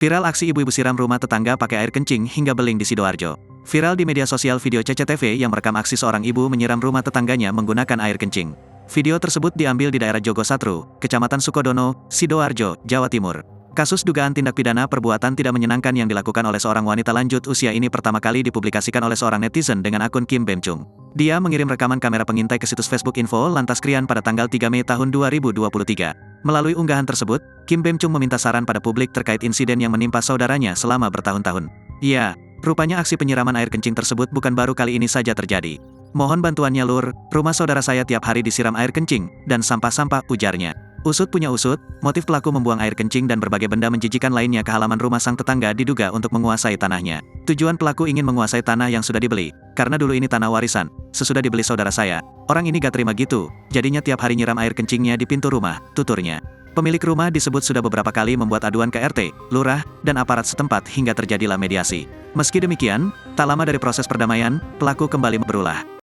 Viral aksi ibu-ibu siram rumah tetangga pakai air kencing hingga beling di Sidoarjo. Viral di media sosial video CCTV yang merekam aksi seorang ibu menyiram rumah tetangganya menggunakan air kencing. Video tersebut diambil di daerah Jogosatru, Kecamatan Sukodono, Sidoarjo, Jawa Timur. Kasus dugaan tindak pidana perbuatan tidak menyenangkan yang dilakukan oleh seorang wanita lanjut usia ini pertama kali dipublikasikan oleh seorang netizen dengan akun Kim Bemchung. Dia mengirim rekaman kamera pengintai ke situs Facebook Info Lantas Krian pada tanggal 3 Mei tahun 2023. Melalui unggahan tersebut, Kim Bemchung meminta saran pada publik terkait insiden yang menimpa saudaranya selama bertahun-tahun. Ya, rupanya aksi penyiraman air kencing tersebut bukan baru kali ini saja terjadi. Mohon bantuannya lur, rumah saudara saya tiap hari disiram air kencing, dan sampah-sampah, ujarnya. Usut punya usut, motif pelaku membuang air kencing dan berbagai benda menjijikan lainnya ke halaman rumah sang tetangga diduga untuk menguasai tanahnya. Tujuan pelaku ingin menguasai tanah yang sudah dibeli, karena dulu ini tanah warisan, sesudah dibeli saudara saya. Orang ini gak terima gitu, jadinya tiap hari nyiram air kencingnya di pintu rumah, tuturnya. Pemilik rumah disebut sudah beberapa kali membuat aduan ke RT, lurah, dan aparat setempat hingga terjadilah mediasi. Meski demikian, tak lama dari proses perdamaian, pelaku kembali berulah.